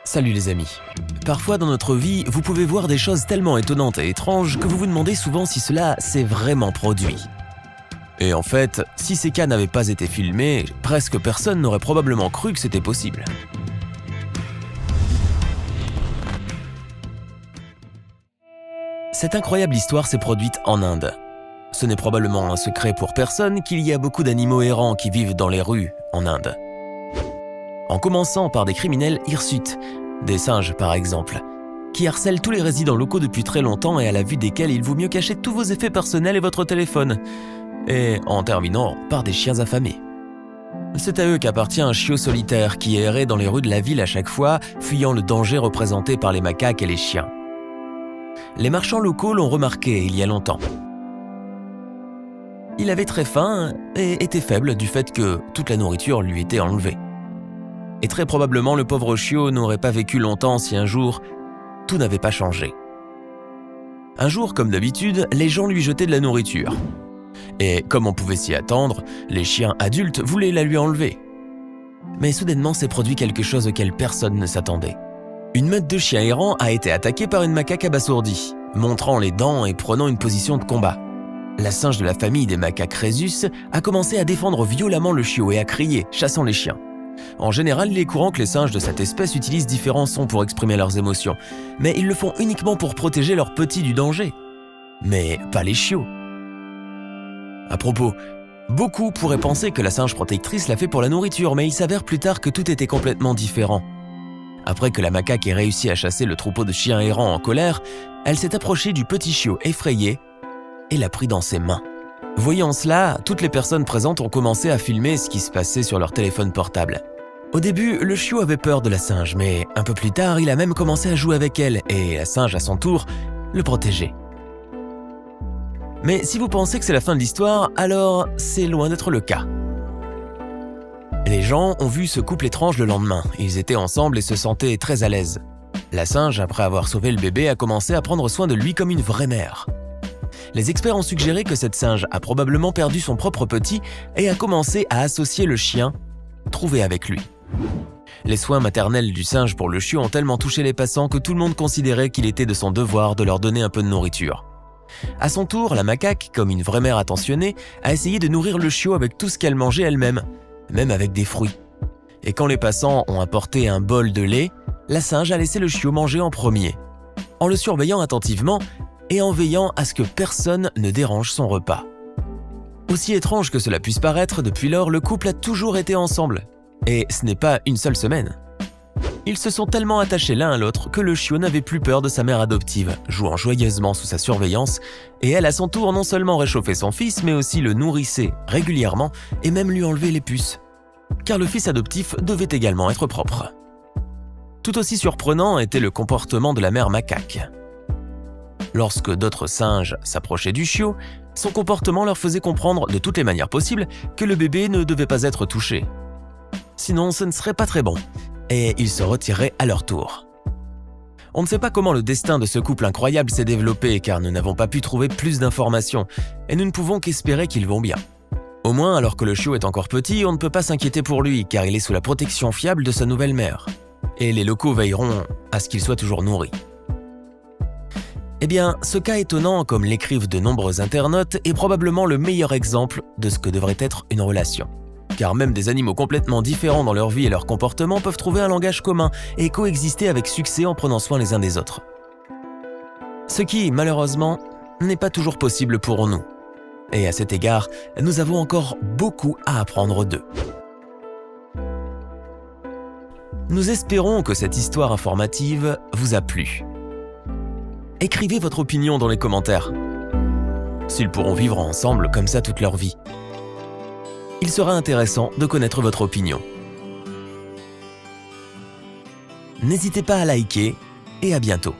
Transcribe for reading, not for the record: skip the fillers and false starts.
Salut les amis. Parfois dans notre vie, vous pouvez voir des choses tellement étonnantes et étranges que vous vous demandez souvent si cela s'est vraiment produit. Et en fait, si ces cas n'avaient pas été filmés, presque personne n'aurait probablement cru que c'était possible. Cette incroyable histoire s'est produite en Inde. Ce n'est probablement un secret pour personne qu'il y a beaucoup d'animaux errants qui vivent dans les rues en Inde. En commençant par des criminels hirsutes, des singes par exemple, qui harcèlent tous les résidents locaux depuis très longtemps et à la vue desquels il vaut mieux cacher tous vos effets personnels et votre téléphone, et en terminant par des chiens affamés. C'est à eux qu'appartient un chiot solitaire qui errait dans les rues de la ville à chaque fois, fuyant le danger représenté par les macaques et les chiens. Les marchands locaux l'ont remarqué il y a longtemps. Il avait très faim et était faible du fait que toute la nourriture lui était enlevée. Et très probablement le pauvre chiot n'aurait pas vécu longtemps si un jour, tout n'avait pas changé. Un jour, comme d'habitude, les gens lui jetaient de la nourriture. Et comme on pouvait s'y attendre, les chiens adultes voulaient la lui enlever. Mais soudainement s'est produit quelque chose auquel personne ne s'attendait. Une meute de chiens errants a été attaquée par une macaque abasourdie, montrant les dents et prenant une position de combat. La singe de la famille des macaques Rhésus a commencé à défendre violemment le chiot et à crier, chassant les chiens. En général, il est courant que les singes de cette espèce utilisent différents sons pour exprimer leurs émotions, mais ils le font uniquement pour protéger leurs petits du danger. Mais pas les chiots. À propos, beaucoup pourraient penser que la singe protectrice l'a fait pour la nourriture, mais il s'avère plus tard que tout était complètement différent. Après que la macaque ait réussi à chasser le troupeau de chiens errants en colère, elle s'est approchée du petit chiot effrayé et l'a pris dans ses mains. Voyant cela, toutes les personnes présentes ont commencé à filmer ce qui se passait sur leur téléphone portable. Au début, le chiot avait peur de la singe, mais un peu plus tard, il a même commencé à jouer avec elle et la singe, à son tour, le protégeait. Mais si vous pensez que c'est la fin de l'histoire, alors c'est loin d'être le cas. Les gens ont vu ce couple étrange le lendemain. Ils étaient ensemble et se sentaient très à l'aise. La singe, après avoir sauvé le bébé, a commencé à prendre soin de lui comme une vraie mère. Les experts ont suggéré que cette singe a probablement perdu son propre petit et a commencé à associer le chien trouvé avec lui. Les soins maternels du singe pour le chiot ont tellement touché les passants que tout le monde considérait qu'il était de son devoir de leur donner un peu de nourriture. À son tour, la macaque, comme une vraie mère attentionnée, a essayé de nourrir le chiot avec tout ce qu'elle mangeait elle-même, même avec des fruits. Et quand les passants ont apporté un bol de lait, la singe a laissé le chiot manger en premier, en le surveillant attentivement et en veillant à ce que personne ne dérange son repas. Aussi étrange que cela puisse paraître, depuis lors, le couple a toujours été ensemble. Et ce n'est pas une seule semaine. Ils se sont tellement attachés l'un à l'autre que le chiot n'avait plus peur de sa mère adoptive, jouant joyeusement sous sa surveillance, et elle à son tour non seulement réchauffait son fils, mais aussi le nourrissait régulièrement et même lui enlevait les puces. Car le fils adoptif devait également être propre. Tout aussi surprenant était le comportement de la mère macaque. Lorsque d'autres singes s'approchaient du chiot, son comportement leur faisait comprendre de toutes les manières possibles que le bébé ne devait pas être touché. Sinon, ce ne serait pas très bon, et ils se retiraient à leur tour. On ne sait pas comment le destin de ce couple incroyable s'est développé, car nous n'avons pas pu trouver plus d'informations, et nous ne pouvons qu'espérer qu'ils vont bien. Au moins, alors que le chiot est encore petit, on ne peut pas s'inquiéter pour lui, car il est sous la protection fiable de sa nouvelle mère, et les locaux veilleront à ce qu'il soit toujours nourri. Eh bien, ce cas étonnant, comme l'écrivent de nombreux internautes, est probablement le meilleur exemple de ce que devrait être une relation. Car même des animaux complètement différents dans leur vie et leur comportement peuvent trouver un langage commun et coexister avec succès en prenant soin les uns des autres. Ce qui, malheureusement, n'est pas toujours possible pour nous. Et à cet égard, nous avons encore beaucoup à apprendre d'eux. Nous espérons que cette histoire informative vous a plu. Écrivez votre opinion dans les commentaires. S'ils pourront vivre ensemble comme ça toute leur vie. Il sera intéressant de connaître votre opinion. N'hésitez pas à liker et à bientôt.